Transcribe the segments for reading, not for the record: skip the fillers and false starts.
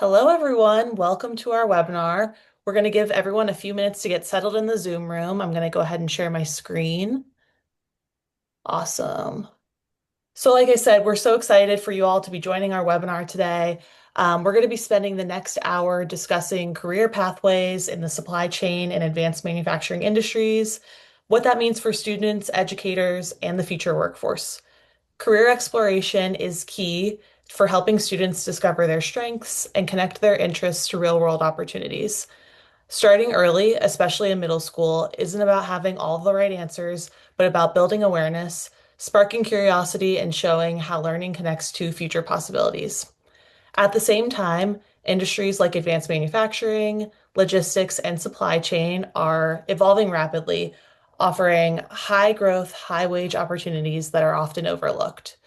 Hello, everyone. Welcome to our webinar. We're going to give everyone a few minutes to get settled in the Zoom room. I'm going to go ahead and share my screen. Awesome. So like I said, we're so excited for you all to be joining our webinar today. We're going to be spending the next hour discussing career pathways in the supply chain and advanced manufacturing industries, what that means for students, educators, and the future workforce. Career exploration is key for helping students discover their strengths and connect their interests to real-world opportunities. Starting early, especially in middle school, isn't about having all of the right answers, but about building awareness, sparking curiosity, and showing how learning connects to future possibilities. At the same time, industries like advanced manufacturing, logistics, and supply chain are evolving rapidly, offering high growth, high wage opportunities that are often overlooked.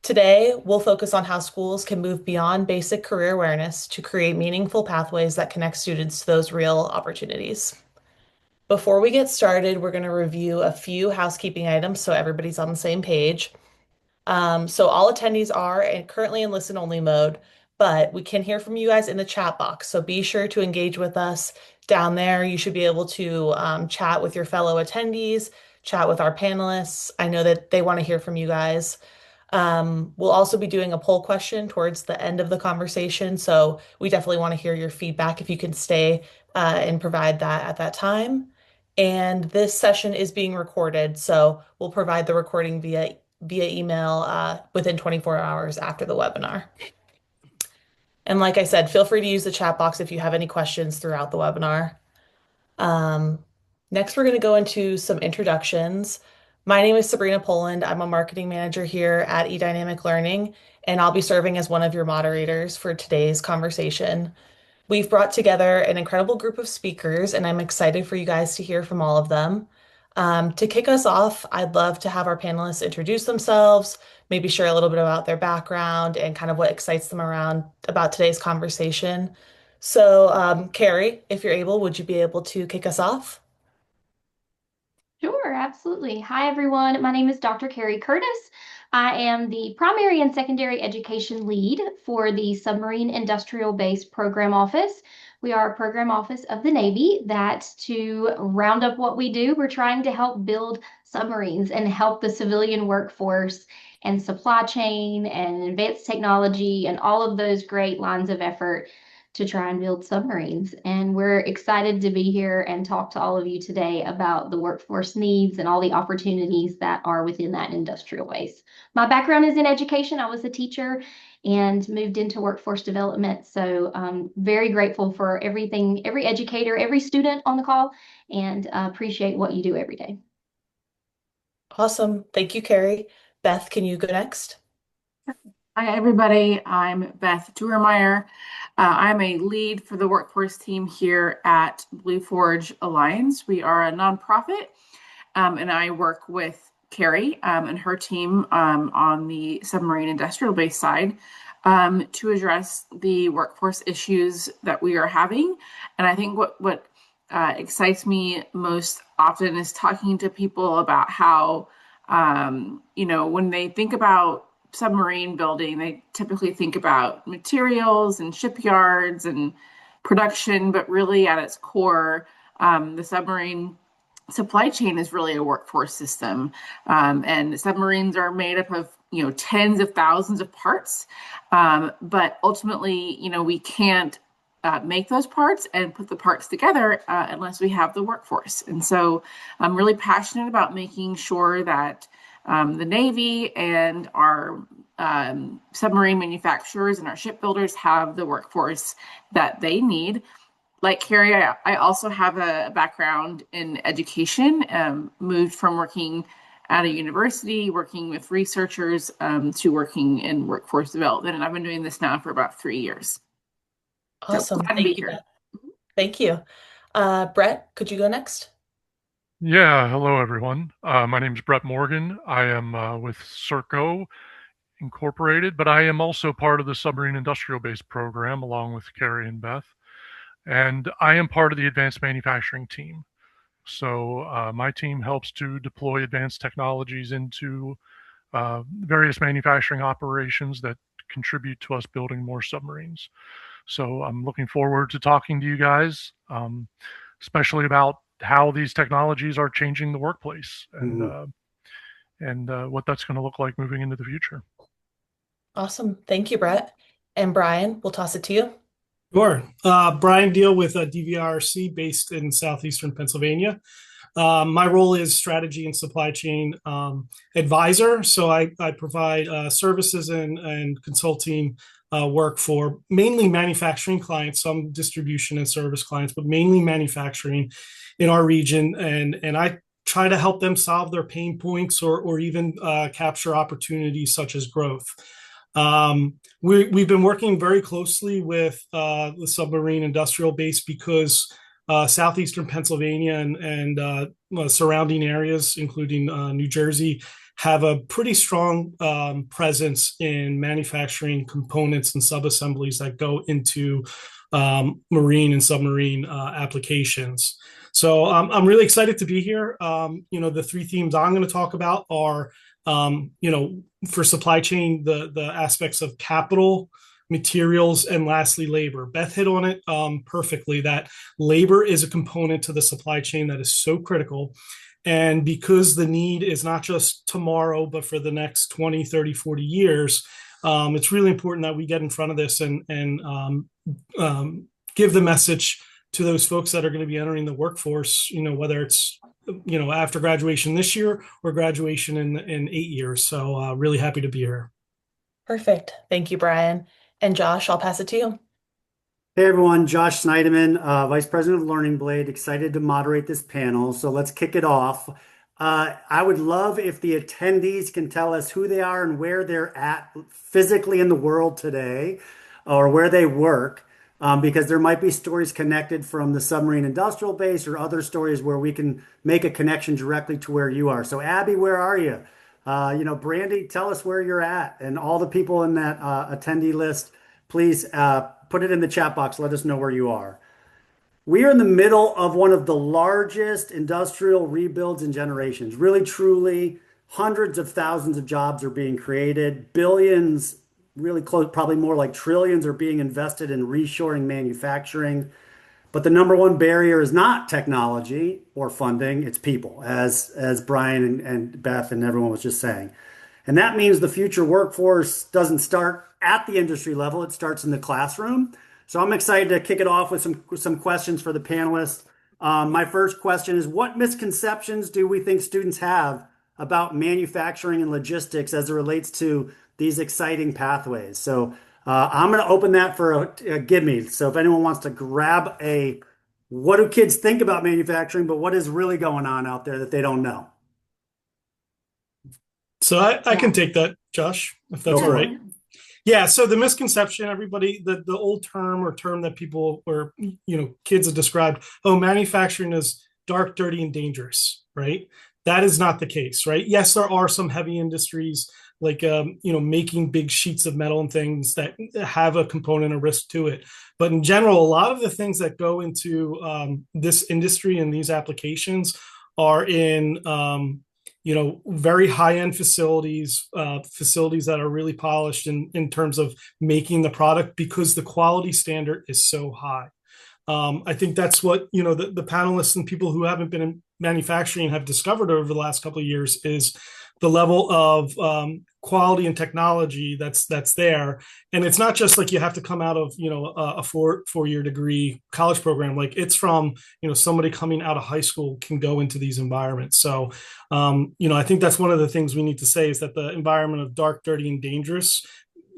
Today, we'll focus on how schools can move beyond basic career awareness to create meaningful pathways that connect students to those real opportunities. Before we get started, we're going to review a few housekeeping items so everybody's on the same page. So all attendees are currently in listen only mode, but we can hear from you guys in the chat box. So be sure to engage with us down there. You should be able to chat with your fellow attendees, chat with our panelists. I know that they want to hear from you guys. We'll also be doing a poll question towards the end of the conversation. So we definitely want to hear your feedback if you can stay and provide that at that time. And this session is being recorded, so we'll provide the recording via email within 24 hours after the webinar. And like I said, feel free to use the chat box if you have any questions throughout the webinar. Um, Next, we're going to go into some introductions. My name is Sabrina Poland. I'm a marketing manager here at eDynamic Learning, and I'll be serving as one of your moderators for today's conversation. We've brought together an incredible group of speakers, and I'm excited for you guys to hear from all of them. To kick us off, I'd love to have our panelists introduce themselves, maybe share a little bit about their background and kind of what excites them around about today's conversation. So, Carrie, if you're able, would you be able to kick us off? Sure, absolutely. Hi, everyone. My name is Dr. Carrie Curtis. I am the primary and secondary education lead for the Submarine Industrial Base Program Office. We are a program office of the Navy that, to round up what we do, we're trying to help build submarines and help the civilian workforce and supply chain and advanced technology and all of those great lines of effort to try and build submarines. And we're excited to be here and talk to all of you today about the workforce needs and all the opportunities that are within that industrial base. My background is in education. I was a teacher and moved into workforce development. So I'm very grateful for everything, every educator, every student on the call, and appreciate what you do every day. Awesome. Thank you, Carrie. Beth, can you go next? Hi, everybody. I'm Beth Duermeyer. I'm a lead for the workforce team here at Blue Forge Alliance. We are a nonprofit, and I work with Carrie and her team on the submarine industrial base side to address the workforce issues that we are having. And I think what excites me most often is talking to people about how, when they think about submarine building, they typically think about materials and shipyards and production, but really at its core, the submarine supply chain is really a workforce system. And submarines are made up of, tens of thousands of parts. But ultimately, we can't make those parts and put the parts together unless we have the workforce. And so I'm really passionate about making sure that the Navy and our submarine manufacturers and our shipbuilders have the workforce that they need. Like Carrie, I also have a background in education, moved from working at a university, working with researchers, to working in workforce development. And I've been doing this now for about 3 years. So Awesome. glad to be Thank you, here. Beth. Thank you. Brett, could you go next? Yeah, hello everyone. My name is Brett Morgan. I am with Serco Incorporated, but I am also part of the Submarine Industrial Base program along with Carrie and Beth. And I am part of the advanced manufacturing team. So my team helps to deploy advanced technologies into various manufacturing operations that contribute to us building more submarines. So I'm looking forward to talking to you guys, especially about how these technologies are changing the workplace and what that's going to look like moving into the future. Awesome. Thank you, Brett. And Brian, we'll toss it to you. Sure. Brian Deal with DVRC based in southeastern Pennsylvania. My role is strategy and supply chain advisor. So I provide services and consulting work for mainly manufacturing clients, some distribution and service clients, but mainly manufacturing in our region. And I try to help them solve their pain points or even capture opportunities such as growth. We've been working very closely with the submarine industrial base because southeastern Pennsylvania and surrounding areas, including New Jersey, have a pretty strong presence in manufacturing components and subassemblies that go into marine and submarine applications. So I'm really excited to be here. The three themes I'm going to talk about are, for supply chain, the aspects of capital, materials, and lastly, labor. Beth hit on it perfectly, that labor is a component to the supply chain that is so critical. And because the need is not just tomorrow, but for the next 20, 30, 40 years, it's really important that we get in front of this and give the message to those folks that are going to be entering the workforce, whether it's after graduation this year or graduation in 8 years. So really happy to be here. Perfect. Thank you, Brian. And Josh, I'll pass it to you. Hey everyone, Josh Snyderman, Vice President of Learning Blade, excited to moderate this panel. So let's kick it off. I would love if the attendees can tell us who they are and where they're at physically in the world today or where they work. Because there might be stories connected from the submarine industrial base or other stories where we can make a connection directly to where you are. So Abby, where are you? Brandy, tell us where you're at. And all the people in that attendee list, please put it in the chat box. Let us know where you are. We are in the middle of one of the largest industrial rebuilds in generations. Really, truly, hundreds of thousands of jobs are being created, billions, really close, probably more like trillions are being invested in reshoring manufacturing. But the number one barrier is not technology or funding, it's people, as Brian and Beth and everyone was just saying. And that means the future workforce doesn't start at the industry level, it starts in the classroom. So I'm excited to kick it off with some questions for the panelists. My first question is, what misconceptions do we think students have about manufacturing and logistics as it relates to these exciting pathways? So I'm going to open that for a give me. So if anyone wants to grab what do kids think about manufacturing, but what is really going on out there that they don't know? So I can take that, Josh, if that's all right. Yeah, so the misconception, everybody, the old term or term that people or kids have described, manufacturing is dark, dirty, and dangerous, right? That is not the case, right? Yes, there are some heavy industries like making big sheets of metal and things that have a component of risk to it. But in general, a lot of the things that go into this industry and these applications are in very high-end facilities that are really polished in terms of making the product because the quality standard is so high. I think that's what the panelists and people who haven't been in manufacturing have discovered over the last couple of years is the level of quality and technology that's there. And it's not just like you have to come out of a four-year degree college program. Like it's from somebody coming out of high school can go into these environments. So I think that's one of the things we need to say is that the environment of dark, dirty, and dangerous,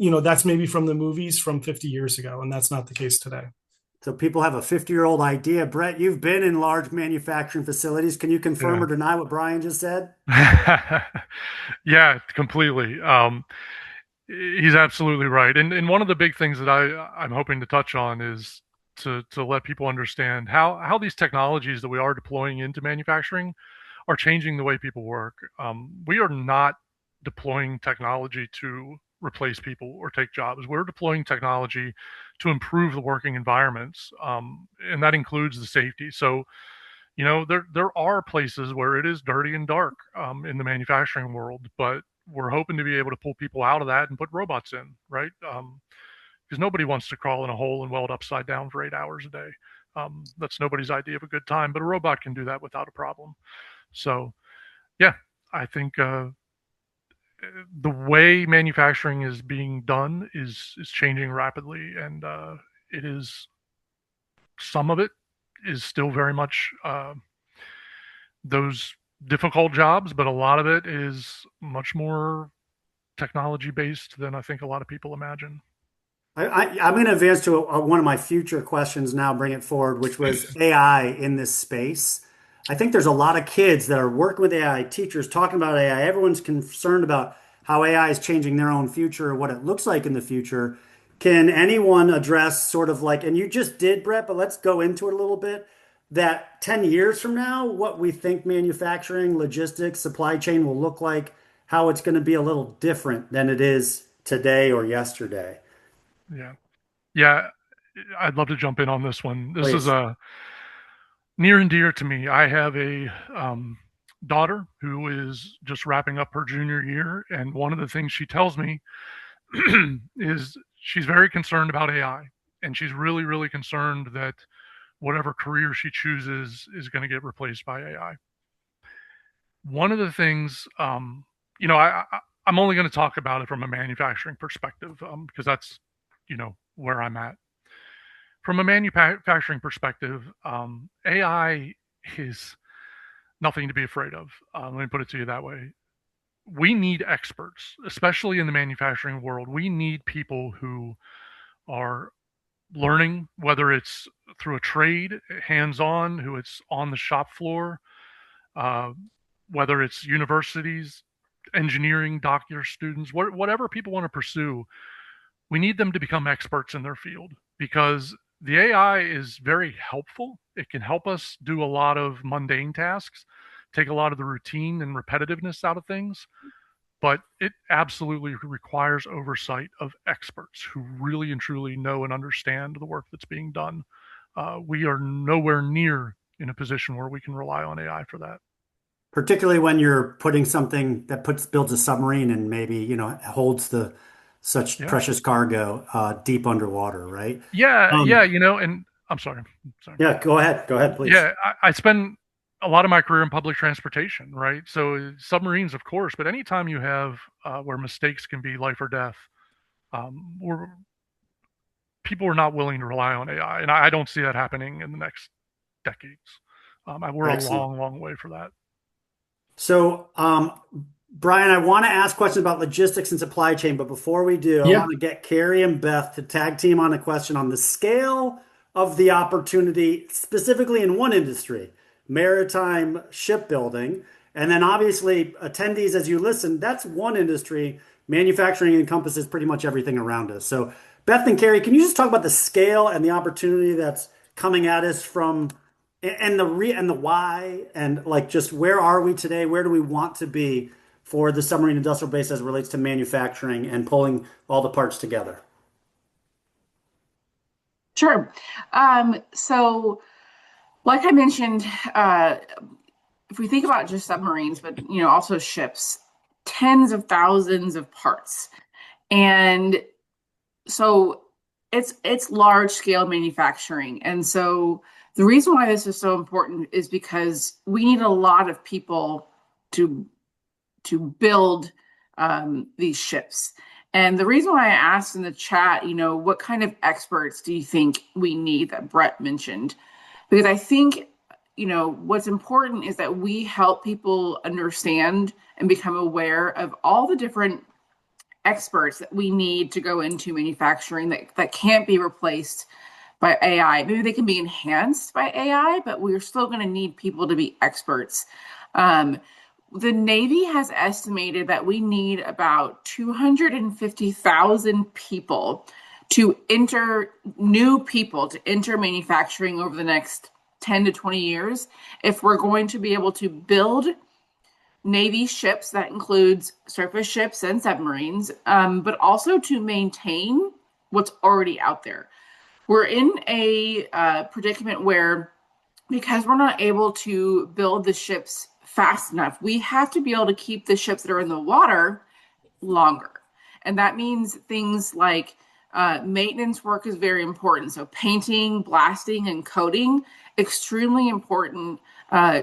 that's maybe from the movies from 50 years ago, and that's not the case today. So people have a 50-year-old idea. Brett, you've been in large manufacturing facilities. Can you confirm or deny what Brian just said? Yeah, completely. He's absolutely right. And one of the big things that I'm hoping to touch on is to let people understand how these technologies that we are deploying into manufacturing are changing the way people work. We are not deploying technology to replace people or take jobs. We're deploying technology to improve the working environments, and that includes the safety. So, there are places where it is dirty and dark in the manufacturing world, but we're hoping to be able to pull people out of that and put robots in, right? because nobody wants to crawl in a hole and weld upside down for 8 hours a day. That's nobody's idea of a good time, but a robot can do that without a problem. So, yeah, I think the way manufacturing is being done is changing rapidly, and it is some of it is still very much those difficult jobs, but a lot of it is much more technology based than I think a lot of people imagine. I'm going to advance to one of my future questions now, bring it forward, which was AI in this space. I think there's a lot of kids that are working with AI, teachers talking about AI. Everyone's concerned about how AI is changing their own future, what it looks like in the future. Can anyone address sort of like, and you just did, Brett, but let's go into it a little bit, that 10 years from now, what we think manufacturing, logistics, supply chain will look like, how it's going to be a little different than it is today or yesterday? Yeah. Yeah. I'd love to jump in on this one. This is Please. near and dear to me. I have a daughter who is just wrapping up her junior year. And one of the things she tells me is she's very concerned about AI. And she's really, really concerned that whatever career she chooses is going to get replaced by AI. One of the things, I'm only going to talk about it from a manufacturing perspective because that's, where I'm at. From a manufacturing perspective, AI is nothing to be afraid of. Let me put it to you that way. We need experts, especially in the manufacturing world. We need people who are learning, whether it's through a trade, hands-on, who it's on the shop floor, whether it's universities, engineering, doctor students, whatever people want to pursue. We need them to become experts in their field because the AI is very helpful. It can help us do a lot of mundane tasks, take a lot of the routine and repetitiveness out of things, but it absolutely requires oversight of experts who really and truly know and understand the work that's being done. We are nowhere near in a position where we can rely on AI for that. Particularly when you're putting something that builds a submarine and maybe, holds such Yeah. precious cargo deep underwater, right? Yeah. Um, Yeah. And I'm sorry. yeah, go ahead. Go ahead, please. Yeah. I spend a lot of my career in public transportation, right? So submarines, of course, but anytime you have where mistakes can be life or death, people are not willing to rely on AI, and I don't see that happening in the next decades. We're a Excellent. long, long way for that. So, Brian, I want to ask questions about logistics and supply chain, but before we do, I Yeah. want to get Carrie and Beth to tag team on a question on the scale of the opportunity, specifically in one industry, maritime shipbuilding. And then obviously, attendees, as you listen, that's one industry. Manufacturing encompasses pretty much everything around us. So, Beth and Carrie, can you just talk about the scale and the opportunity that's coming at us from and the why and like just where are we today? Where do we want to be for the submarine industrial base as it relates to manufacturing and pulling all the parts together? Sure. So, like I mentioned, if we think about just submarines, but also ships, tens of thousands of parts, and so it's large scale manufacturing. And so the reason why this is so important is because we need a lot of people to build these ships. And the reason why I asked in the chat, what kind of experts do you think we need that Brett mentioned? Because I think, what's important is that we help people understand and become aware of all the different experts that we need to go into manufacturing that can't be replaced by AI. Maybe they can be enhanced by AI, but we're still going to need people to be experts. The Navy has estimated that we need about 250,000 people to enter manufacturing over the next 10 to 20 years if we're going to be able to build Navy ships. That includes surface ships and submarines, but also to maintain what's already out there. We're in a predicament where, because we're not able to build the ships fast enough, we have to be able to keep the ships that are in the water longer. And that means things like Maintenance work is very important. So painting, blasting, and coating, extremely important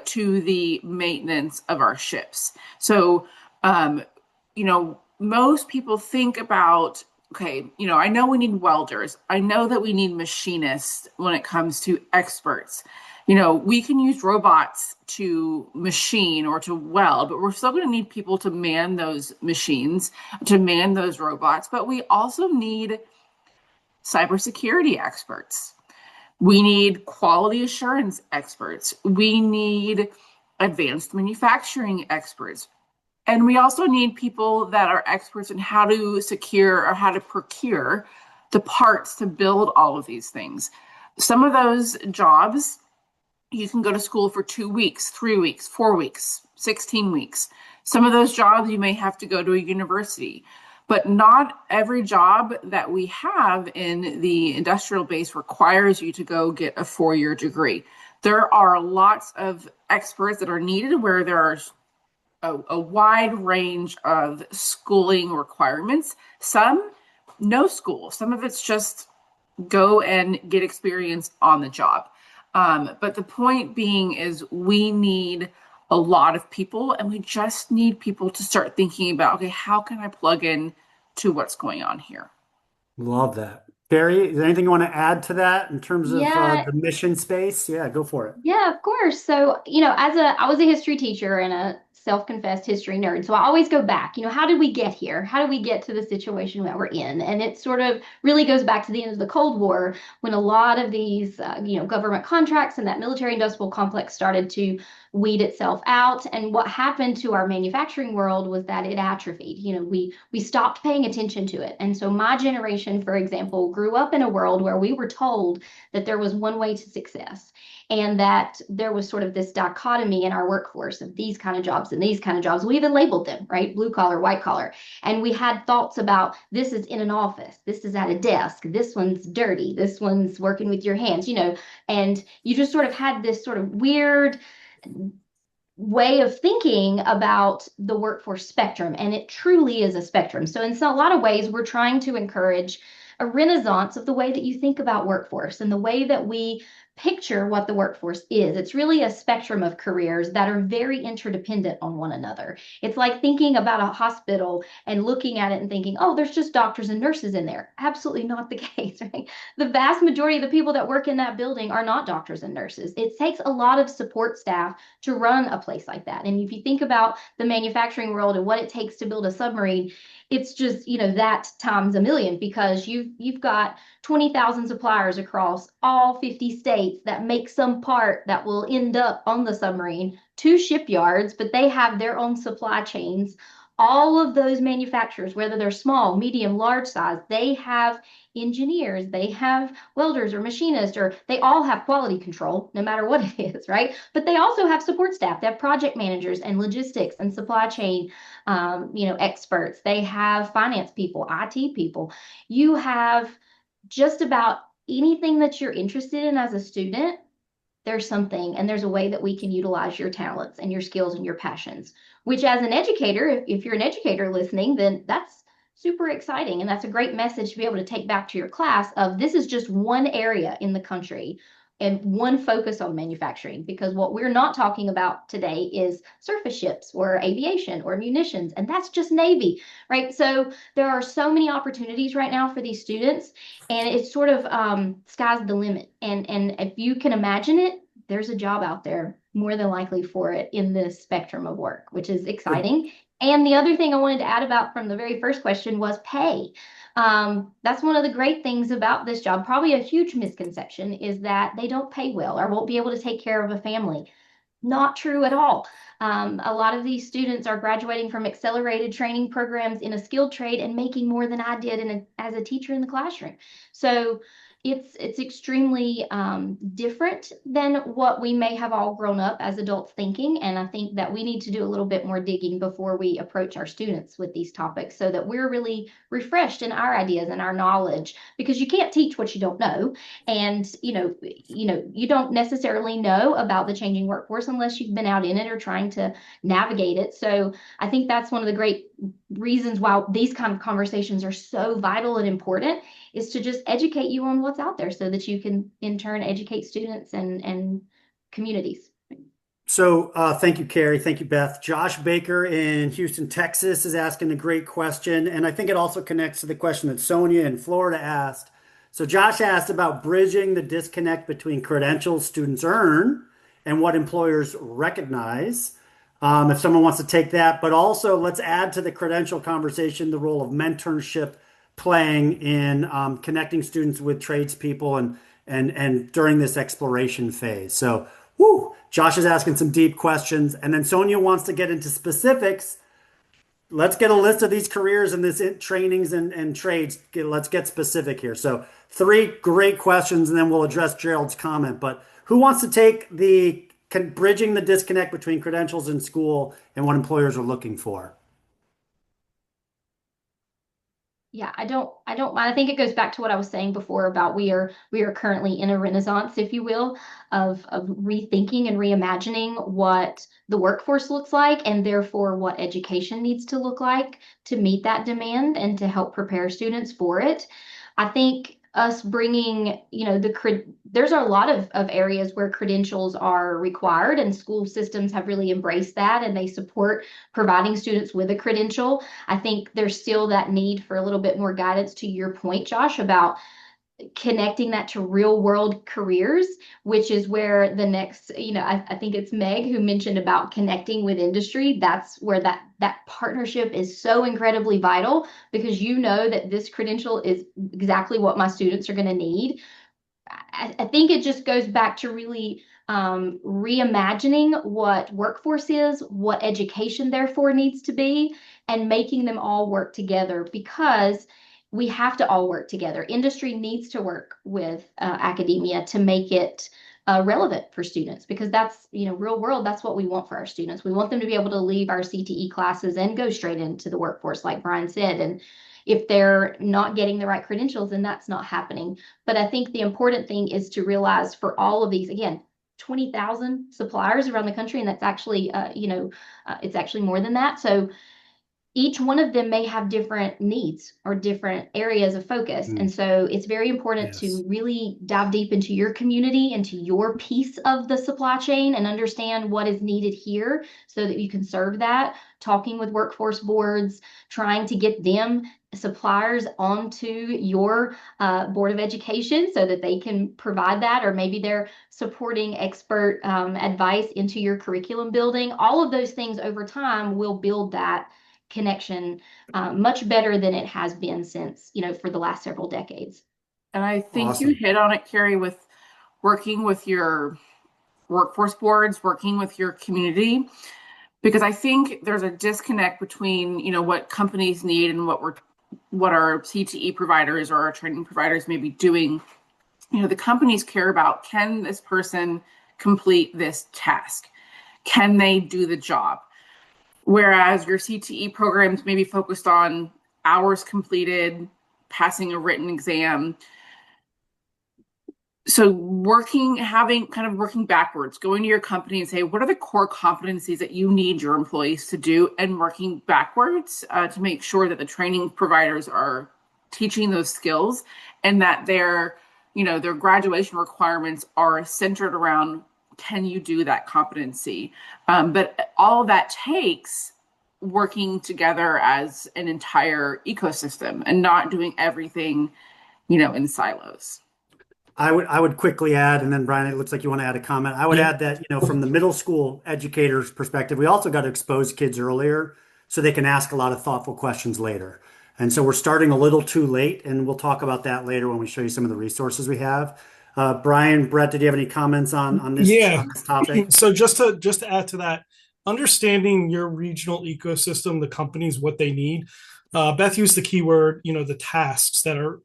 to the maintenance of our ships. So, most people think about, okay, I know we need welders. I know that we need machinists when it comes to experts. We can use robots to machine or to weld, but we're still going to need people to man those machines, to man those robots. But we also need cybersecurity experts. We need quality assurance experts. We need advanced manufacturing experts. And we also need people that are experts in how to secure or how to procure the parts to build all of these things. Some of those jobs, you can go to school for 2 weeks, 3 weeks, 4 weeks, 16 weeks. Some of those jobs you may have to go to a university. But not every job that we have in the industrial base requires you to go get a 4-year degree. There are lots of experts that are needed where there are a wide range of schooling requirements. Some, no school. Some of it's just go and get experience on the job. But the point being is we need a lot of people, and we just need people to start thinking about, okay, how can I plug in to what's going on here? Love that. Carrie, is there anything you want to add to that in terms of Yeah, the mission space? Yeah, go for it. yeah, of course. So, I was a history teacher and a self-confessed history nerd. So I always go back, how did we get here? How did we get to the situation that we're in? And it sort of really goes back to the end of the Cold War when a lot of these, government contracts and that military industrial complex started to weed itself out. And what happened to our manufacturing world was that it atrophied. We stopped paying attention to it. And so my generation, for example, grew up in a world where we were told that there was one way to success, and that there was sort of this dichotomy in our workforce of these kind of jobs and these kind of jobs. We even labeled them, right? Blue collar, white collar. And we had thoughts about this is in an office, this is at a desk, this one's dirty, this one's working with your hands, and you just sort of had this sort of weird way of thinking about the workforce spectrum. And it truly is a spectrum. So in a lot of ways, we're trying to encourage a renaissance of the way that you think about workforce and the way that we picture what the workforce is. It's really a spectrum of careers that are very interdependent on one another. It's like thinking about a hospital and looking at it and thinking, oh, there's just doctors and nurses in there. Absolutely not the case, right? The vast majority of the people that work in that building are not doctors and nurses. It takes a lot of support staff to run a place like that. And if you think about the manufacturing world and what it takes to build a submarine, it's just, that times a million, because you've got 20,000 suppliers across all 50 states that make some part that will end up on the submarine to shipyards, but they have their own supply chains. All of those manufacturers, whether they're small, medium, large size, they have engineers, they have welders or machinists, or they all have quality control, no matter what it is, right? But they also have support staff. They have project managers and logistics and supply chain, experts. They have finance people, IT people. You have just about anything that you're interested in as a student. There's something, and there's a way that we can utilize your talents and your skills and your passions, which as an educator, if you're an educator listening, then that's super exciting. And that's a great message to be able to take back to your class of this is just one area in the country and one focus on manufacturing, because what we're not talking about today is surface ships or aviation or munitions, and that's just Navy, right? So there are so many opportunities right now for these students, and it's sort of sky's the limit. And if you can imagine it, there's a job out there more than likely for it in this spectrum of work, which is exciting. And the other thing I wanted to add about from the very first question was pay. That's one of the great things about this job. Probably a huge misconception is that they don't pay well or won't be able to take care of a family. Not true at all. A lot of these students are graduating from accelerated training programs in a skilled trade and making more than I did as a teacher in the classroom. So it's extremely different than what we may have all grown up as adults thinking. And I think that we need to do a little bit more digging before we approach our students with these topics so that we're really refreshed in our ideas and our knowledge, because you can't teach what you don't know. And, you don't necessarily know about the changing workforce unless you've been out in it or trying to navigate it. So I think that's one of the great reasons why these kind of conversations are so vital and important is to just educate you on what's out there so that you can in turn educate students and communities. So thank you, Carrie. Thank you, Beth. Josh Baker in Houston, Texas is asking a great question. And I think it also connects to the question that Sonia in Florida asked. So Josh asked about bridging the disconnect between credentials students earn and what employers recognize. If someone wants to take that, but also let's add to the credential conversation the role of mentorship playing in connecting students with tradespeople and during this exploration phase. So, whoo, Josh is asking some deep questions, and then Sonia wants to get into specifics. Let's get a list of these careers and this trainings and trades. Let's get specific here. So, three great questions, and then we'll address Gerald's comment. But who wants to take the bridging the disconnect between credentials in school and what employers are looking for? Yeah, I don't mind. I think it goes back to what I was saying before about we are currently in a renaissance, if you will, of rethinking and reimagining what the workforce looks like and therefore what education needs to look like to meet that demand and to help prepare students for it. I think us bringing, there's a lot of areas where credentials are required and school systems have really embraced that and they support providing students with a credential. I think there's still that need for a little bit more guidance to your point, Josh, about connecting that to real world careers, which is where the next, I think it's Meg who mentioned about connecting with industry. That's where that partnership is so incredibly vital because that this credential is exactly what my students are going to need. I think it just goes back to really reimagining what workforce is, what education therefore needs to be, and making them all work together because we have to all work together. Industry needs to work with academia to make it relevant for students because that's, real world, that's what we want for our students. We want them to be able to leave our CTE classes and go straight into the workforce, like Brian said. And if they're not getting the right credentials, then that's not happening. But I think the important thing is to realize for all of these, again, 20,000 suppliers around the country, and that's actually, it's actually more than that. So each one of them may have different needs or different areas of focus. And so it's very important to really dive deep into your community, into your piece of the supply chain and understand what is needed here so that you can serve that, talking with workforce boards, trying to get them suppliers onto your Board of Education so that they can provide that, or maybe they're supporting expert advice into your curriculum building. All of those things over time will build that connection much better than it has been since, for the last several decades. And I think you hit on it, Carrie, with working with your workforce boards, working with your community, because I think there's a disconnect between, what companies need and what our CTE providers or our training providers may be doing. The companies care about, can this person complete this task? Can they do the job? Whereas your CTE programs may be focused on hours completed, passing a written exam. So working backwards, going to your company and say, what are the core competencies that you need your employees to do, and working backwards to make sure that the training providers are teaching those skills and that their graduation requirements are centered around, can you do that competency? But all that takes working together as an entire ecosystem and not doing everything, in silos. I would quickly add, and then Brian, it looks like you want to add a comment. I would add that, from the middle school educator's perspective, we also got to expose kids earlier so they can ask a lot of thoughtful questions later. And so we're starting a little too late, and we'll talk about that later when we show you some of the resources we have. Brian, Brett, did you have any comments on this topic? So just to add to that, understanding your regional ecosystem, the companies, what they need. Beth used the keyword, the tasks that are,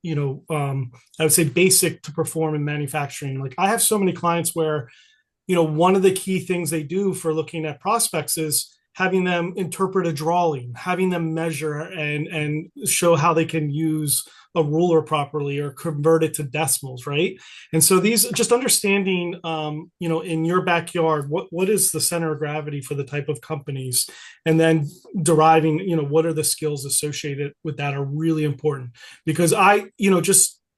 I would say basic to perform in manufacturing. Like I have so many clients where, one of the key things they do for looking at prospects is, having them interpret a drawing, having them measure and show how they can use a ruler properly or convert it to decimals, right? And so these just understanding, in your backyard, what is the center of gravity for the type of companies, and then deriving, what are the skills associated with that are really important. Because I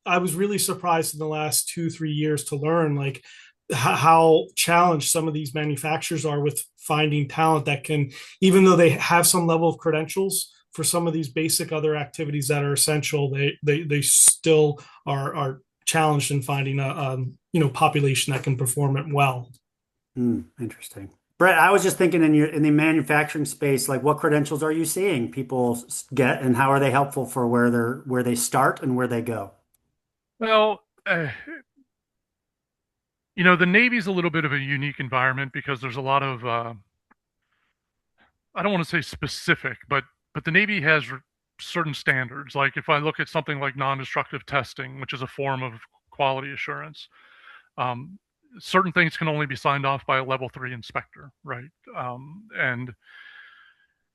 was really surprised in the last 2-3 years to learn like how challenged some of these manufacturers are with finding talent that can, even though they have some level of credentials for some of these basic other activities that are essential, they still are challenged in finding a population that can perform it well. Interesting. Brett, I was just thinking in the manufacturing space, like what credentials are you seeing people get, and how are they helpful for where they start and where they go? Well, the Navy's a little bit of a unique environment because there's a lot of, I don't want to say specific, but the Navy has certain standards. Like if I look at something like non-destructive testing, which is a form of quality assurance, certain things can only be signed off by a level 3 inspector, right?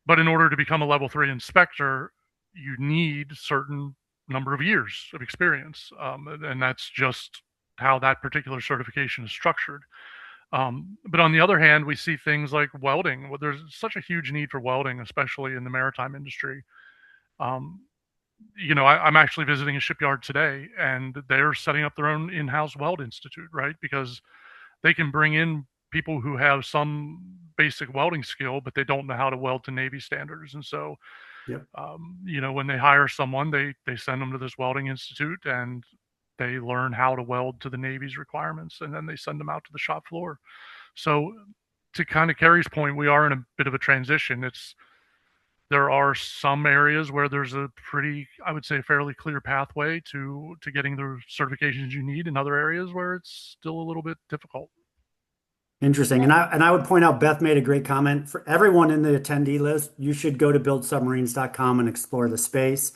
But in order to become a level 3 inspector, you need certain number of years of experience, and that's just how that particular certification is structured. But on the other hand, we see things like welding. Well, there's such a huge need for welding, especially in the maritime industry. I'm actually visiting a shipyard today, and they're setting up their own in-house weld institute, right? Because they can bring in people who have some basic welding skill, but they don't know how to weld to Navy standards. And so, Yep. when they hire someone, they send them to this welding institute, and they learn how to weld to the Navy's requirements, and then they send them out to the shop floor. So to kind of Carrie's point, we are in a bit of a transition. There are some areas where there's a pretty, I would say, fairly clear pathway to getting the certifications you need, in other areas where it's still a little bit difficult. Interesting. And I would point out, Beth made a great comment. For everyone in the attendee list, you should go to buildsubmarines.com and explore the space.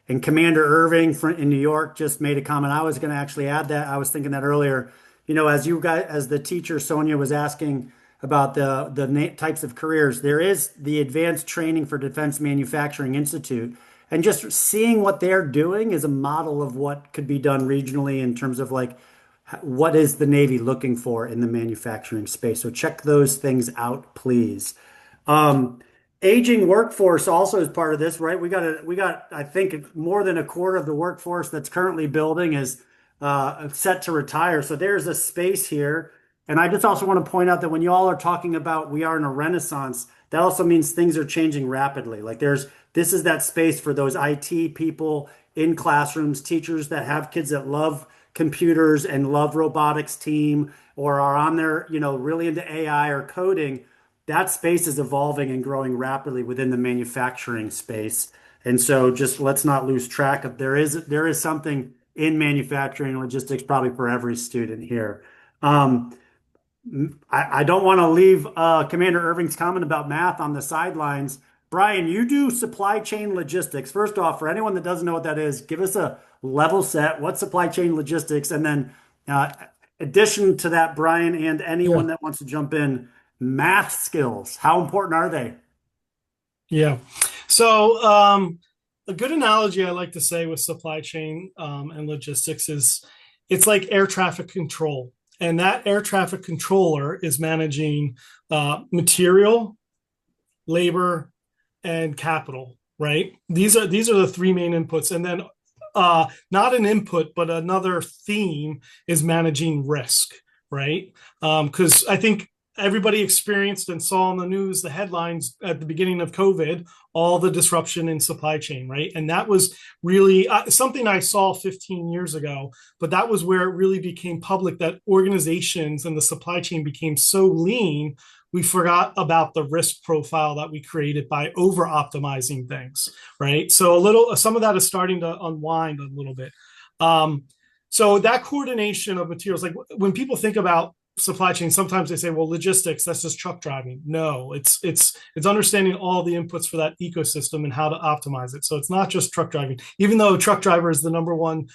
And Commander Irving in New York just made a comment. I was going to actually add that. I was thinking that earlier. As the teacher Sonia was asking about the types of careers, there is the Advanced Training for Defense Manufacturing Institute, and just seeing what they're doing is a model of what could be done regionally in terms of like what is the Navy looking for in the manufacturing space. So check those things out, please. Aging workforce also is part of this, right? We got, I think, more than a quarter of the workforce that's currently building is set to retire. So there's a space here. And I just also want to point out that when you all are talking about we are in a renaissance, that also means things are changing rapidly. Like this is that space for those IT people in classrooms, teachers that have kids that love computers and love robotics team, or are on there, really into AI or coding. That space is evolving and growing rapidly within the manufacturing space. And so just let's not lose track of there is something in manufacturing and logistics probably for every student here. I don't want to leave Commander Irving's comment about math on the sidelines. Brian, you do supply chain logistics. First off, for anyone that doesn't know what that is, give us a level set. What's supply chain logistics? And then addition to that, Brian, and anyone that wants to jump in, math skills, how important are they? Yeah. So a good analogy I like to say with supply chain and logistics is it's like air traffic control. And that air traffic controller is managing material, labor, and capital, right? These are the three main inputs. And then not an input, but another theme is managing risk, right? Because I think everybody experienced and saw on the news the headlines at the beginning of COVID, all the disruption in supply chain, right? And that was really something I saw 15 years ago, but that was where it really became public that organizations and the supply chain became so lean, we forgot about the risk profile that we created by over optimizing things, right? So some of that is starting to unwind a little bit. So that coordination of materials, like when people think about supply chain, sometimes they say, well, logistics, that's just truck driving. No, it's understanding all the inputs for that ecosystem and how to optimize it. So it's not just truck driving, even though truck driver is the number one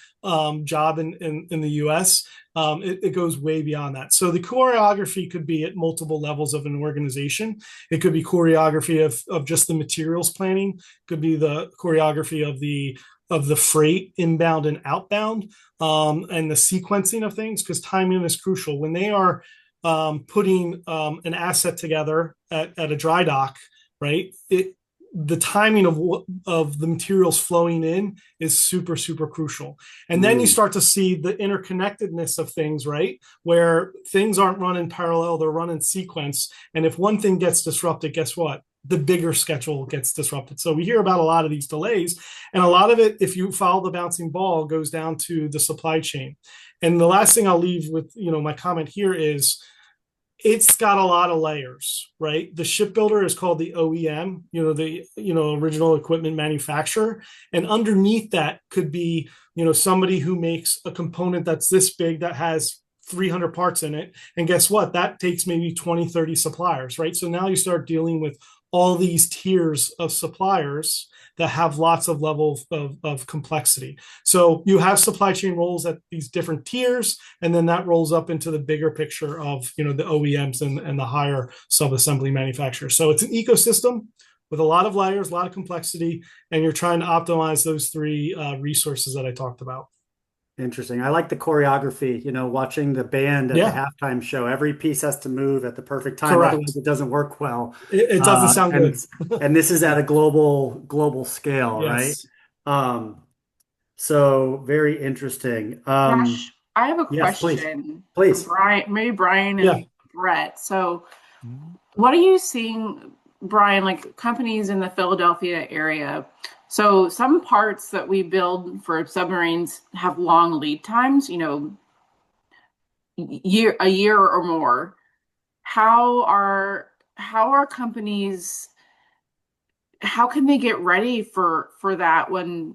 job in the US. It goes way beyond that. So the choreography could be at multiple levels of an organization. It could be choreography of just the materials planning, could be the choreography of the freight inbound and outbound, and the sequencing of things, because timing is crucial. When they are putting an asset together at a dry dock, right? The timing of the materials flowing in is super, super crucial. And then you start to see the interconnectedness of things, right? Where things aren't run in parallel, they're run in sequence. And if one thing gets disrupted, guess what? The bigger schedule gets disrupted. So we hear about a lot of these delays, and a lot of it, if you follow the bouncing ball, goes down to the supply chain. And the last thing I'll leave with, my comment here is, it's got a lot of layers, right? The shipbuilder is called the OEM, the original equipment manufacturer. And underneath that could be, somebody who makes a component that's this big that has 300 parts in it. And guess what? That takes maybe 20, 30 suppliers, right? So now you start dealing with all these tiers of suppliers that have lots of levels of complexity. So you have supply chain roles at these different tiers, and then that rolls up into the bigger picture of the OEMs and the higher sub-assembly manufacturers. So it's an ecosystem with a lot of layers, a lot of complexity, and you're trying to optimize those three resources that I talked about. Interesting. I like the choreography, watching the band at the halftime show. Every piece has to move at the perfect time. Correct. Otherwise it doesn't work well. It doesn't sound good. And this is at a global scale, Yes. right? So very interesting. Josh, I have a yes, question. Please. For Brian, maybe Brian and Brett. So what are you seeing, Brian, like companies in the Philadelphia area? So some parts that we build for submarines have long lead times, a year or more. How are companies, how can they get ready for that when,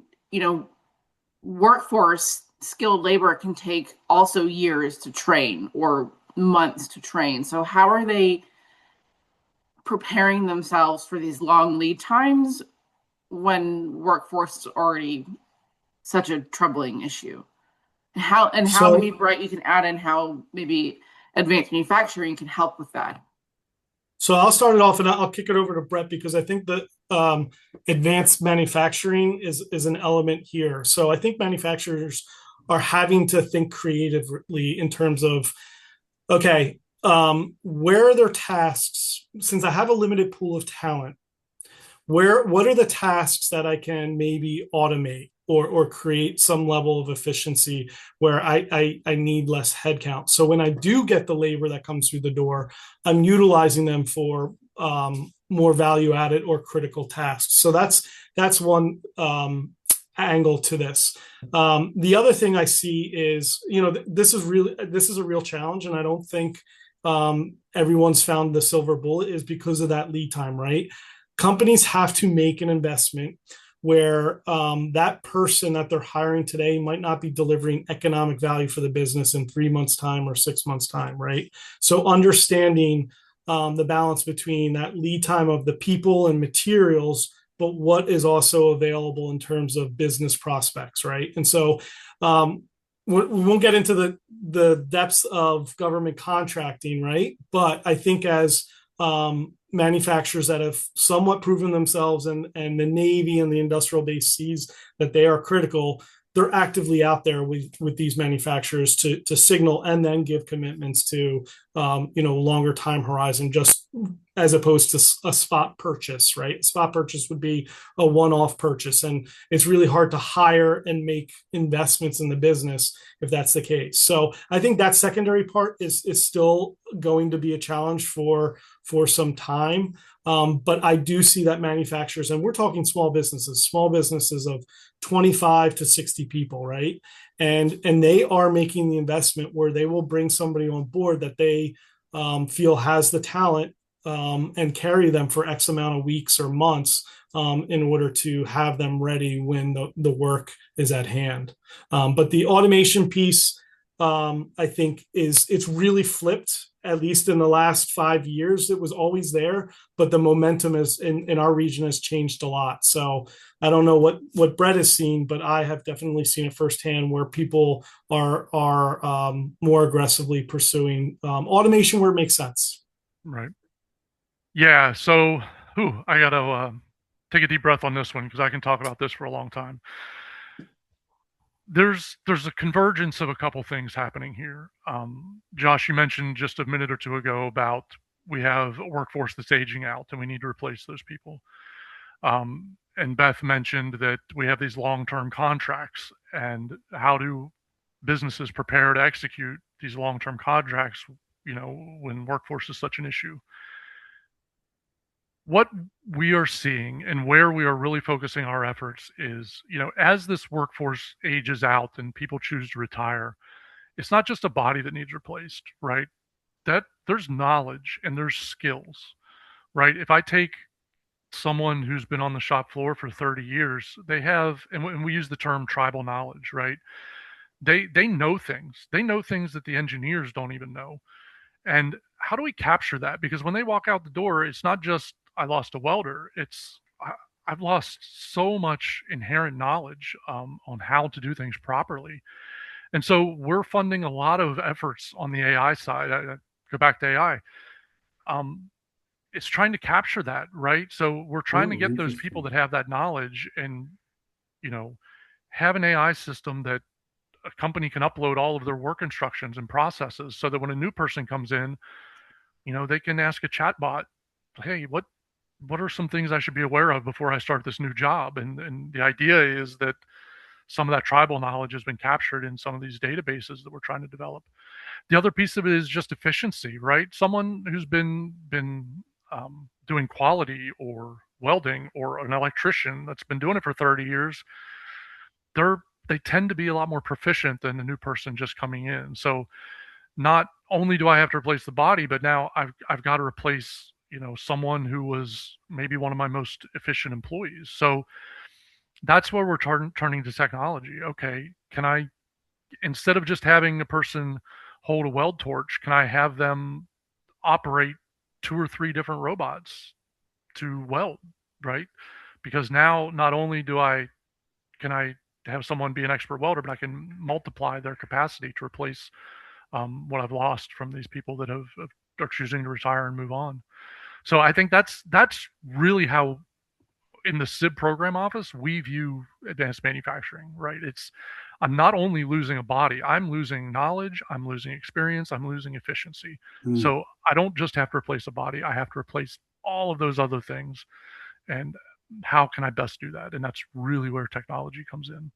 workforce, skilled labor can take also years to train or months to train? So how are they preparing themselves for these long lead times when workforce is already such a troubling issue? How maybe, Brett, you can add in how maybe advanced manufacturing can help with that. So I'll start it off and I'll kick it over to Brett, because I think that advanced manufacturing is an element here. So I think manufacturers are having to think creatively in terms of, okay, where are their tasks? Since I have a limited pool of talent, what are the tasks that I can maybe automate or create some level of efficiency where I need less headcount? So when I do get the labor that comes through the door, I'm utilizing them for more value added or critical tasks. So that's one angle to this. The other thing I see is, this is a real challenge, and I don't think everyone's found the silver bullet, is because of that lead time, right? Companies have to make an investment where that person that they're hiring today might not be delivering economic value for the business in 3 months' time or 6 months' time, right? So understanding the balance between that lead time of the people and materials, but what is also available in terms of business prospects, right? And so we won't get into the depths of government contracting, right? But I think as manufacturers that have somewhat proven themselves, and the Navy and the industrial base sees that they are critical, they're actively out there with these manufacturers to signal and then give commitments to longer time horizon, just as opposed to a spot purchase, right? A spot purchase would be a one-off purchase, and it's really hard to hire and make investments in the business if that's the case. So I think that secondary part is still going to be a challenge for some time. But I do see that manufacturers, and we're talking small businesses of 25 to 60 people, right? And they are making the investment where they will bring somebody on board that they feel has the talent and carry them for X amount of weeks or months in order to have them ready when the work is at hand. But the automation piece, I think it's really flipped, at least in the last 5 years. It was always there, but the momentum is in our region has changed a lot. So I don't know what Brett has seen, but I have definitely seen it firsthand where people are more aggressively pursuing automation where it makes sense. Right. Yeah. So, I got to take a deep breath on this one because I can talk about this for a long time. There's a convergence of a couple things happening here. Josh, you mentioned just a minute or two ago about we have a workforce that's aging out and we need to replace those people. And Beth mentioned that we have these long-term contracts, and how do businesses prepare to execute these long-term contracts, when workforce is such an issue. What we are seeing and where we are really focusing our efforts is, as this workforce ages out and people choose to retire, it's not just a body that needs replaced, right? That there's knowledge and there's skills, right? If I take someone who's been on the shop floor for 30 years, they have, and we use the term tribal knowledge, right? They know things. They know things that the engineers don't even know. And how do we capture that? Because when they walk out the door, it's not just I lost a welder. I've lost so much inherent knowledge on how to do things properly. And so we're funding a lot of efforts on the AI side. I go back to AI. It's trying to capture that, right? So we're trying to get those people that have that knowledge and, have an AI system that a company can upload all of their work instructions and processes so that when a new person comes in, they can ask a chatbot, hey, what are some things I should be aware of before I start this new job? And the idea is that some of that tribal knowledge has been captured in some of these databases that we're trying to develop. The other piece of it is just efficiency, right? Someone who's been doing quality or welding, or an electrician that's been doing it for 30 years, they tend to be a lot more proficient than a new person just coming in. So not only do I have to replace the body, but now I've got to replace, someone who was maybe one of my most efficient employees. So that's where we're turning to technology. Okay, can I, instead of just having a person hold a weld torch, can I have them operate 2 or 3 different robots to weld, right? Because now not only can I have someone be an expert welder, but I can multiply their capacity to replace what I've lost from these people that are choosing to retire and move on. So I think that's really how, in the SIB program office, we view advanced manufacturing, right? I'm not only losing a body, I'm losing knowledge, I'm losing experience, I'm losing efficiency. So I don't just have to replace a body, I have to replace all of those other things. And how can I best do that? And that's really where technology comes in.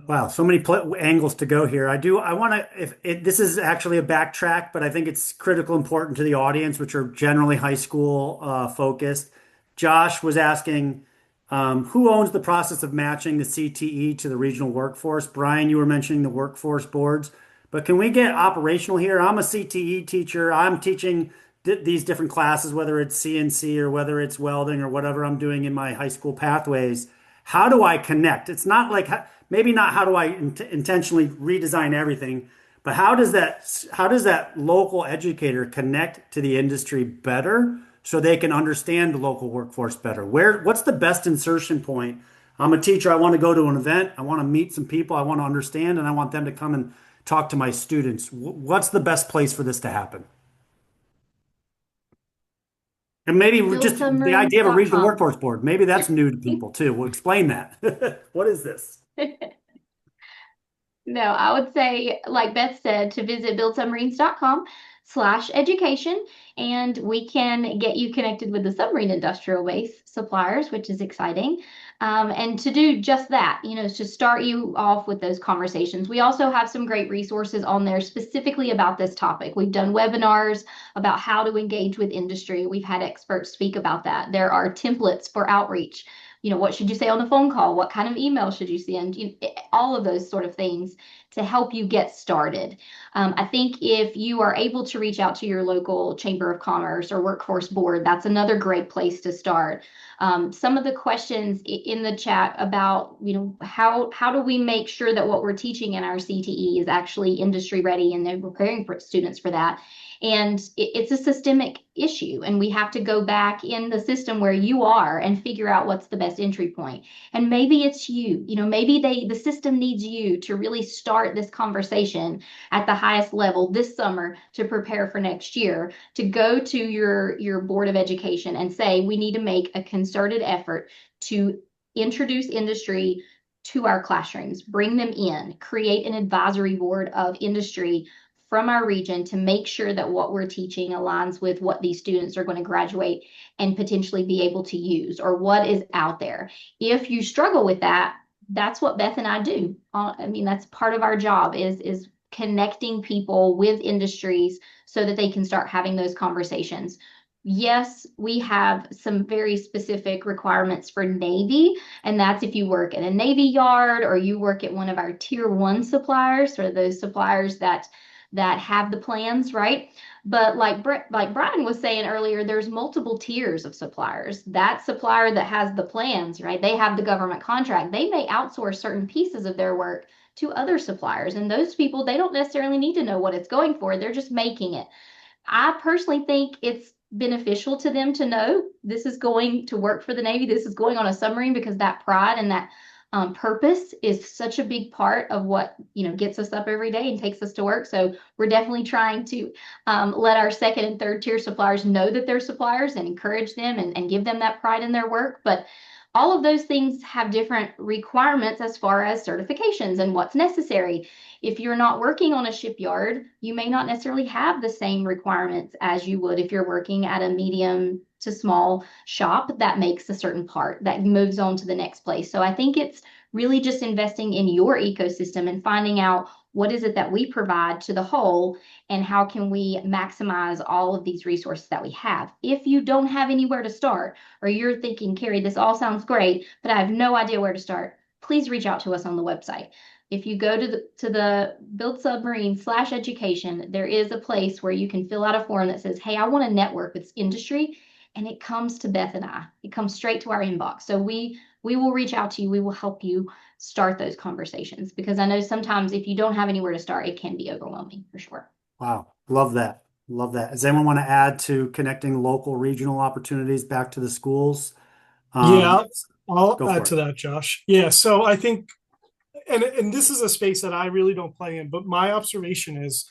Wow, so many angles to go here. I want to, this is actually a backtrack, but I think it's critical important to the audience, which are generally high school focused. Josh was asking, who owns the process of matching the CTE to the regional workforce? Brian, you were mentioning the workforce boards, but can we get operational here? I'm a CTE teacher. I'm teaching these different classes, whether it's CNC or whether it's welding or whatever I'm doing in my high school pathways. How do I connect? It's not like, maybe not how do I intentionally redesign everything, but how does that local educator connect to the industry better so they can understand the local workforce better? What's the best insertion point? I'm a teacher. I want to go to an event. I want to meet some people. I want to understand, and I want them to come and talk to my students. What's the best place for this to happen? And maybe just the idea of a regional workforce board. Maybe that's new to people too. We'll explain that. What is this? No, I would say, like Beth said, to visit buildsubmarines.com/education, and we can get you connected with the submarine industrial base suppliers, which is exciting. And to do just that, to start you off with those conversations. We also have some great resources on there specifically about this topic. We've done webinars about how to engage with industry. We've had experts speak about that. There are templates for outreach. what should you say on the phone call? What kind of email should you send? All of those sort of things to help you get started. I think if you are able to reach out to your local Chamber of Commerce or Workforce Board, that's another great place to start. Some of the questions in the chat about, how do we make sure that what we're teaching in our CTE is actually industry ready, and they're preparing students for that. And it's a systemic issue, and we have to go back in the system where you are and figure out what's the best entry point. And maybe it's you, maybe the system needs you to really start this conversation at the highest level this summer to prepare for next year, to go to your Board of Education and say, we need to make a concerted effort to introduce industry to our classrooms, bring them in, create an advisory board of industry from our region to make sure that what we're teaching aligns with what these students are going to graduate and potentially be able to use, or what is out there. If you struggle with that, that's what Beth and I do. That's part of our job is connecting people with industries so that they can start having those conversations. Yes, we have some very specific requirements for Navy, and that's if you work in a Navy yard or you work at one of our tier 1 suppliers, or those suppliers that have the plans, right? But like Brian was saying earlier, there's multiple tiers of suppliers. That supplier that has the plans, right? They have the government contract. They may outsource certain pieces of their work to other suppliers. And those people, they don't necessarily need to know what it's going for. They're just making it. I personally think it's beneficial to them to know this is going to work for the Navy. This is going on a submarine, because that pride and that purpose is such a big part of what gets us up every day and takes us to work. So we're definitely trying to let our second and third tier suppliers know that they're suppliers and encourage them and give them that pride in their work. But all of those things have different requirements as far as certifications and what's necessary. If you're not working on a shipyard, you may not necessarily have the same requirements as you would if you're working at a medium to small shop that makes a certain part that moves on to the next place. So I think it's really just investing in your ecosystem and finding out what is it that we provide to the whole, and how can we maximize all of these resources that we have. If you don't have anywhere to start, or you're thinking, Carrie, this all sounds great, but I have no idea where to start, please reach out to us on the website. If you go to the Build Submarine /education, there is a place where you can fill out a form that says, hey, I want to network with industry. And it comes to Beth and I. It comes straight to our inbox. So we will reach out to you. We will help you start those conversations, because I know sometimes if you don't have anywhere to start, it can be overwhelming for sure. Wow. Love that. Love that. Does anyone want to add to connecting local regional opportunities back to the schools? Yeah, I'll Go for add to it. that, Josh. Yeah, so I think, and this is a space that I really don't play in, but my observation is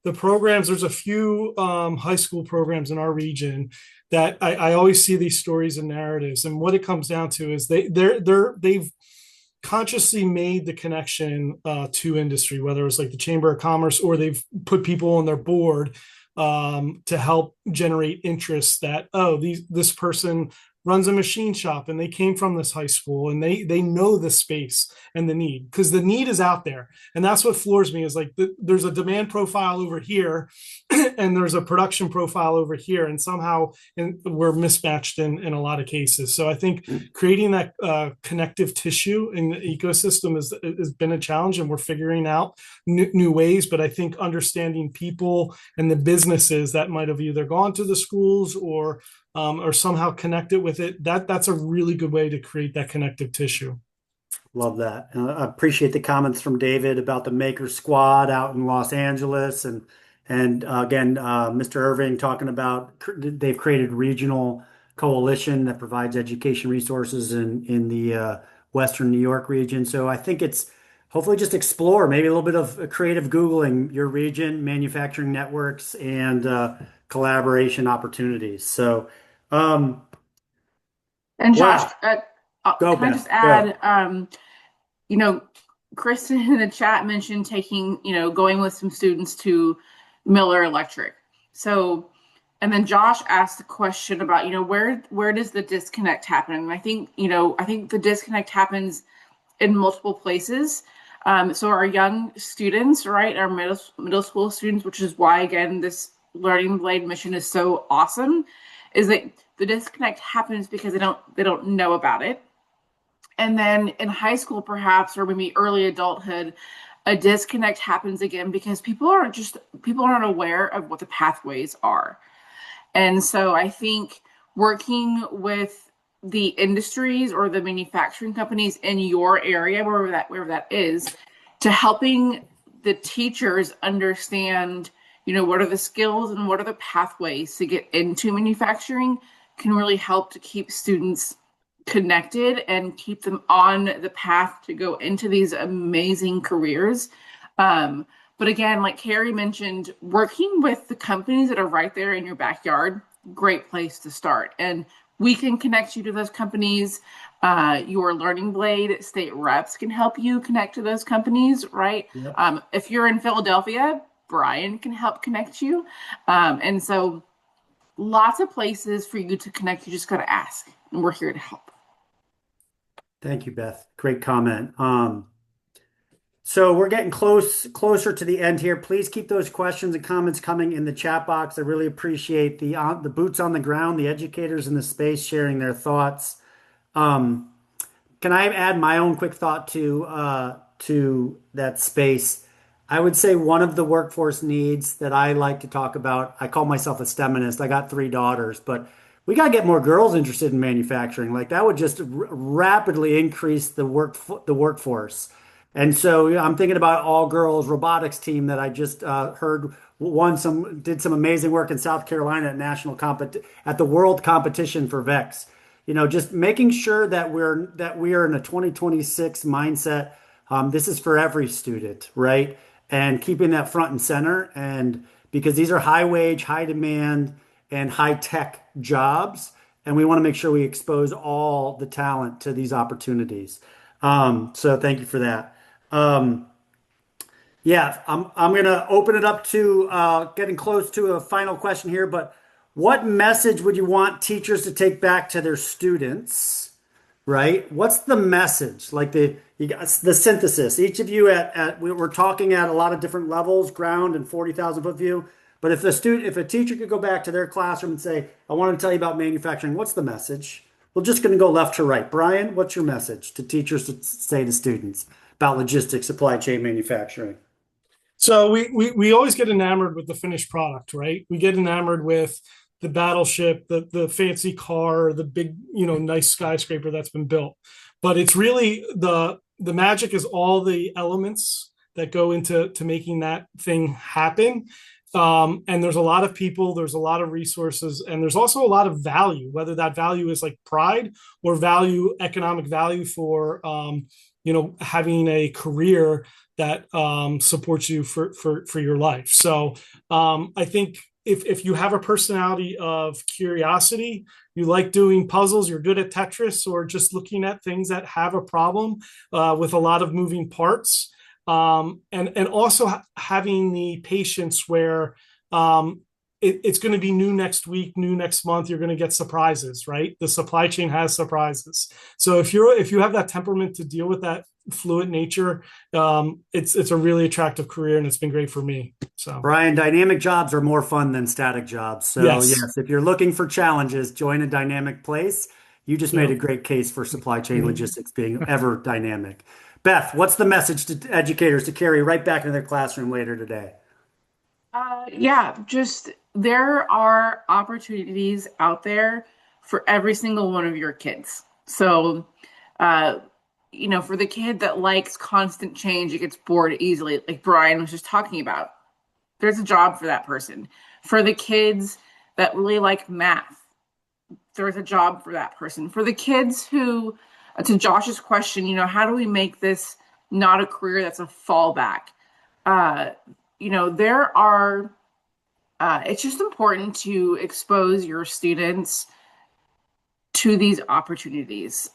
the programs, there's a few high school programs in our region that I always see these stories and narratives, and what it comes down to is they've consciously made the connection to industry, whether it's like the Chamber of Commerce, or they've put people on their board to help generate interest that, this person runs a machine shop and they came from this high school, and they know the space and the need, because the need is out there. And that's what floors me, is like there's a demand profile over here and there's a production profile over here, and somehow we're mismatched in a lot of cases. So I think creating that connective tissue in the ecosystem has been a challenge, and we're figuring out new ways. But I think understanding people and the businesses that might have either gone to the schools or somehow connected with it, that's a really good way to create that connective tissue. Love that. I appreciate the comments from David about the Maker Squad out in Los Angeles, and again, Mr. Irving talking about they've created regional coalition that provides education resources in the Western New York region. So I think it's hopefully just explore maybe a little bit of creative Googling your region, manufacturing networks, and collaboration opportunities. So, And Josh, Go, can I Beth. just add, Kristen in the chat mentioned taking, going with some students to Miller Electric. So, and then Josh asked the question about, where does the disconnect happen? And I think the disconnect happens in multiple places. So our young students, right, our middle school students, which is why, again, this Learning Blade mission is so awesome, is that the disconnect happens because they don't know about it. And then in high school, perhaps, or maybe early adulthood, a disconnect happens again because people aren't aware of what the pathways are. And so I think working with the industries or the manufacturing companies in your area, wherever that is, to helping the teachers understand, what are the skills and what are the pathways to get into manufacturing can really help to keep students connected and keep them on the path to go into these amazing careers. But again, like Carrie mentioned, working with the companies that are right there in your backyard, great place to start. And we can connect you to those companies. Your Learning Blade state reps can help you connect to those companies, right? Yep. If you're in Philadelphia, Brian can help connect you. And so lots of places for you to connect. You just got to ask, and we're here to help. Thank you, Beth. Great comment. So we're getting closer to the end here. Please keep those questions and comments coming in the chat box. I really appreciate the boots on the ground, the educators in the space sharing their thoughts. Can I add my own quick thought to that space? I would say one of the workforce needs that I like to talk about, I call myself a STEMinist. I got 3 daughters, but we got to get more girls interested in manufacturing. Like that would just rapidly increase the workforce. And so I'm thinking about all girls robotics team that I just heard did some amazing work in South Carolina at the world competition for VEX. Just making sure that we are in a 2026 mindset. This is for every student, right? And keeping that front and center, and because these are high wage, high demand, and high tech jobs, and we want to make sure we expose all the talent to these opportunities. So thank you for that. Yeah, I'm gonna open it up to getting close to a final question here, but what message would you want teachers to take back to their students? Right? What's the message? Like you got the synthesis. Each of you we're talking at a lot of different levels, ground and 40,000 foot view. But if a teacher could go back to their classroom and say, I want to tell you about manufacturing, what's the message? We're just going to go left to right. Brian, what's your message to teachers to say to students about logistics, supply chain, manufacturing? So we always get enamored with the finished product, right? We get enamored with the battleship, the fancy car, the big, nice skyscraper that's been built. But it's really the magic is all the elements that go into making that thing happen. And there's a lot of people, there's a lot of resources, and there's also a lot of value, whether that value is like pride or economic value for having a career that supports you for your life. So I think if you have a personality of curiosity, you like doing puzzles, you're good at Tetris, or just looking at things that have a problem with a lot of moving parts, and also having the patience where it's going to be new next week, new next month. You're going to get surprises, right? The supply chain has surprises. So if you have that temperament to deal with that fluid nature, it's a really attractive career, and it's been great for me. So Brian, dynamic jobs are more fun than static jobs. So yes, if you're looking for challenges, join a dynamic place. You just made a great case for supply chain logistics being ever dynamic. Beth, what's the message to educators to carry right back into their classroom later today? Just there are opportunities out there for every single one of your kids. So, for the kid that likes constant change, it gets bored easily, like Brian was just talking about, there's a job for that person. For the kids that really like math, there's a job for that person. For the kids who, to Josh's question, how do we make this not a career that's a fallback? There are, it's just important to expose your students to these opportunities.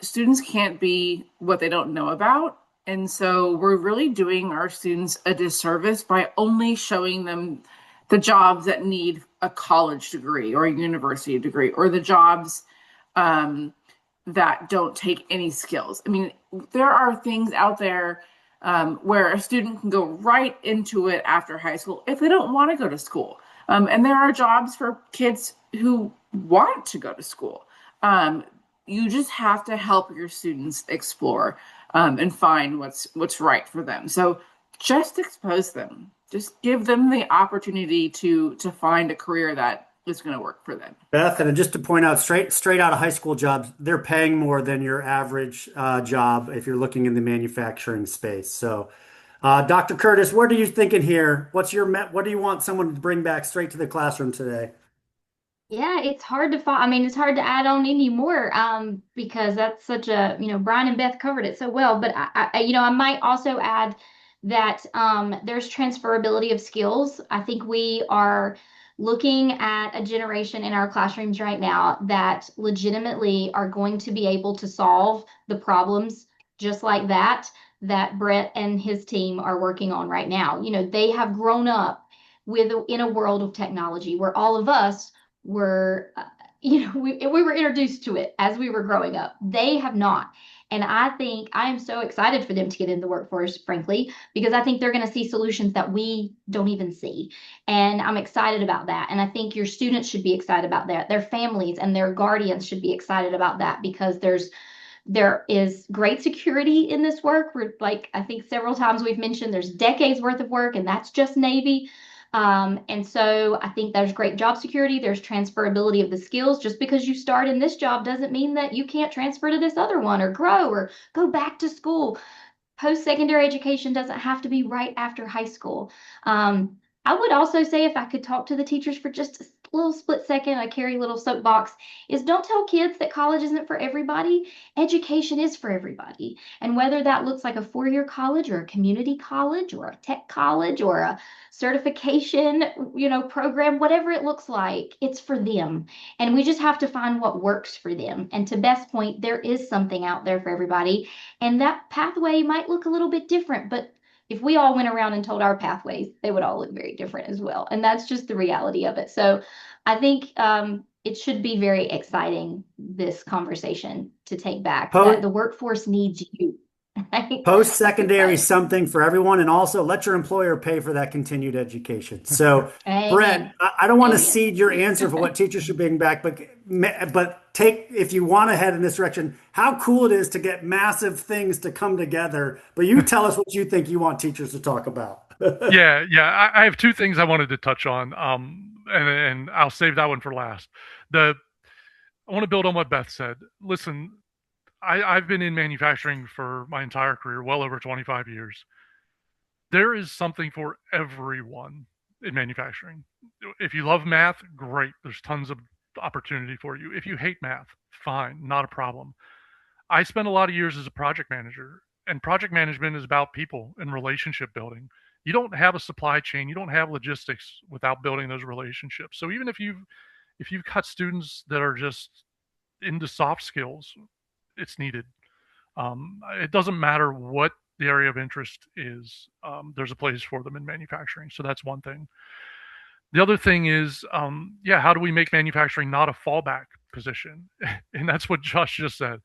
Students can't be what they don't know about. And so we're really doing our students a disservice by only showing them the jobs that need a college degree or a university degree, or the jobs that don't take any skills. I mean, there are things out there where a student can go right into it after high school if they don't want to go to school. And there are jobs for kids who want to go to school. you just have to help your students explore and find what's right for them. So just expose them. Just give them the opportunity to find a career that is going to work for them. Beth, and just to point out, straight out of high school jobs, they're paying more than your average job if you're looking in the manufacturing space. So, Dr. Curtis, what are you thinking here? What do you want someone to bring back straight to the classroom today? Yeah, it's hard to find. I mean, it's hard to add on any more because that's such a, Brian and Beth covered it so well. But I might also add that there's transferability of skills. I think we are looking at a generation in our classrooms right now that legitimately are going to be able to solve the problems just like that Brett and his team are working on right now. They have grown up in a world of technology where all of us were we were introduced to it as we were growing up. They have not. And I think I am so excited for them to get in the workforce, frankly, because I think they're going to see solutions that we don't even see. And I'm excited about that. And I think your students should be excited about that. Their families and their guardians should be excited about that because there is great security in this work. We're like, I think several times we've mentioned there's decades worth of work, and that's just Navy. And so I think there's great job security. There's transferability of the skills. Just because you start in this job doesn't mean that you can't transfer to this other one or grow or go back to school. Post-secondary education doesn't have to be right after high school. I would also say, if I could talk to the teachers for just a little split second, I carry a little soapbox, is don't tell kids that college isn't for everybody. Education is for everybody. And whether that looks like a four-year college or a community college or a tech college or a certification, program, whatever it looks like, it's for them. And we just have to find what works for them. And to Beth's point, there is something out there for everybody. And that pathway might look a little bit different, but if we all went around and told our pathways, they would all look very different as well. And that's just the reality of it. So I think it should be very exciting, this conversation to take back, that the workforce needs you. Post-secondary something for everyone, and also let your employer pay for that continued education. So, Brett, I don't want to cede your answer for what teachers should bring back, but if you want to head in this direction, how cool it is to get massive things to come together. But you tell us what you think you want teachers to talk about. Yeah. I have two things I wanted to touch on, and I'll save that one for last. I want to build on what Beth said. Listen, I've been in manufacturing for my entire career, well over 25 years. There is something for everyone in manufacturing. If you love math, great. There's tons of opportunity for you. If you hate math, fine, not a problem. I spent a lot of years as a project manager, and project management is about people and relationship building. You don't have a supply chain, you don't have logistics without building those relationships. So even if you've got students that are just into soft skills, it's needed. It doesn't matter what the area of interest is. There's a place for them in manufacturing. So that's one thing. The other thing is, how do we make manufacturing not a fallback position? And that's what Josh just said.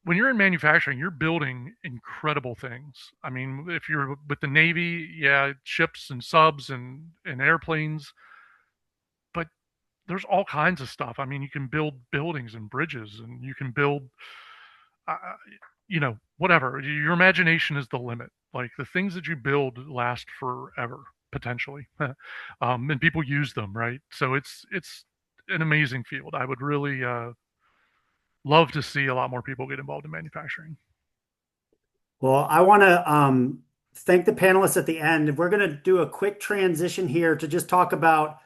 When you're in manufacturing, you're building incredible things. I mean, if you're with the Navy, ships and subs and airplanes, but there's all kinds of stuff. I mean, you can build buildings and bridges, and you can build, whatever. Your imagination is the limit. Like, the things that you build last forever, potentially, and people use them, right? So it's an amazing field. I would really love to see a lot more people get involved in manufacturing. Well, I want to thank the panelists at the end. We're going to do a quick transition here to just talk about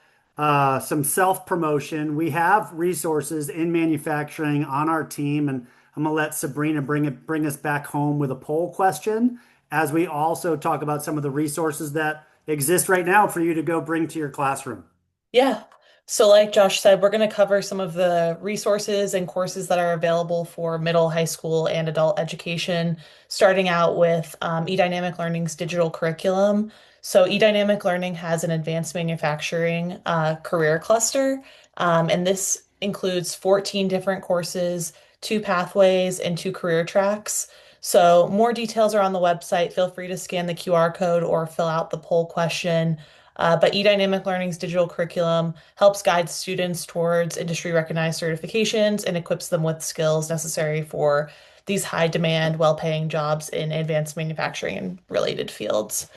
some self-promotion. We have resources in manufacturing on our team, and I'm going to let Sabrina bring us back home with a poll question, as we also talk about some of the resources that exist right now for you to go bring to your classroom. Yeah. So like Josh said, we're going to cover some of the resources and courses that are available for middle, high school, and adult education, starting out with eDynamic Learning's digital curriculum. So eDynamic Learning has an advanced manufacturing career cluster, and this includes 14 different courses, 2 pathways, and 2 career tracks. So more details are on the website. Feel free to scan the QR code or fill out the poll question. But eDynamic Learning's digital curriculum helps guide students towards industry-recognized certifications and equips them with skills necessary for these high-demand, well-paying jobs in advanced manufacturing and related fields.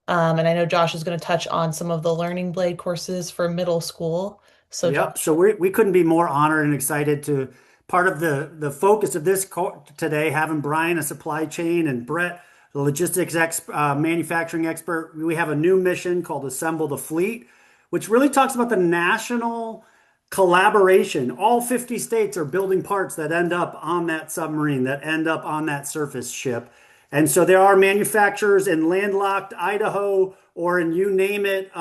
And I know Josh is going to touch on some of the Learning Blade courses for middle school. So, Yep. Josh. So we couldn't be more honored and excited to part of the focus of this today, having Brian, a supply chain, and Brett, the logistics manufacturing expert. We have a new mission called Assemble the Fleet, which really talks about the national collaboration. All 50 states are building parts that end up on that submarine, that end up on that surface ship. And so there are manufacturers in landlocked Idaho or in you name it,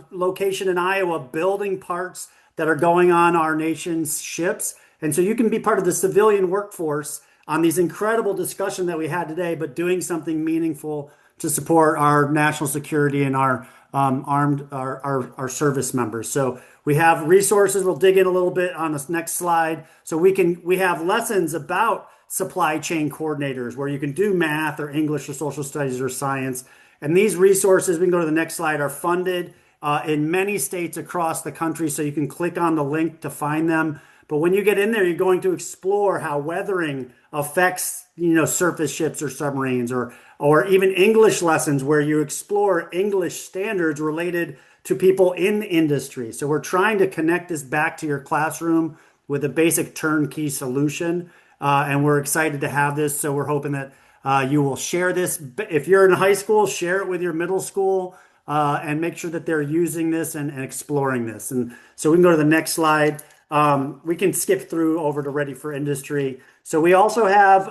location in Iowa building parts that are going on our nation's ships. And so you can be part of the civilian workforce on these incredible discussion that we had today, but doing something meaningful to support our national security and our our service members. So we have resources. We'll dig in a little bit on this next slide. So we have lessons about supply chain coordinators where you can do math or English or social studies or science. And these resources, we can go to the next slide, are funded in many states across the country. So you can click on the link to find them. But when you get in there, you're going to explore how weathering affects, surface ships or submarines, or even English lessons where you explore English standards related to people in the industry. So we're trying to connect this back to your classroom with a basic turnkey solution. And we're excited to have this. So we're hoping that you will share this. If you're in high school, share it with your middle school and make sure that they're using this and exploring this. And so we can go to the next slide. We can skip through over to Ready for Industry. So we also have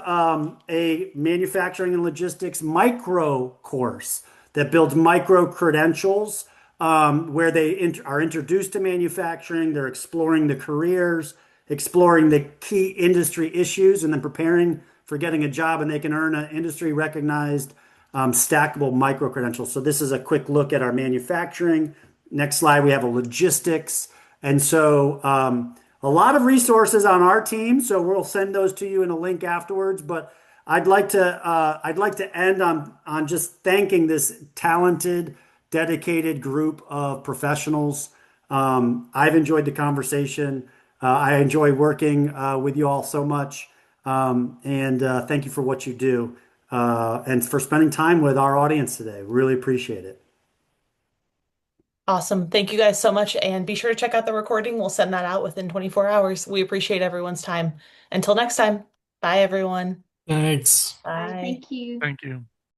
a manufacturing and logistics micro course that builds micro credentials where they are introduced to manufacturing. They're exploring the careers, exploring the key industry issues, and then preparing for getting a job, and they can earn an industry recognized stackable micro credentials. So this is a quick look at our manufacturing. Next slide, we have a logistics. And so a lot of resources on our team. So we'll send those to you in a link afterwards. But I'd like to end on just thanking this talented, dedicated group of professionals. I've enjoyed the conversation. I enjoy working with you all so much. And thank you for what you do and for spending time with our audience today. Really appreciate it. Awesome. Thank you guys so much. And be sure to check out the recording. We'll send that out within 24 hours. We appreciate everyone's time. Until next time. Bye, everyone. Thanks. Bye. Thank you. Thank you.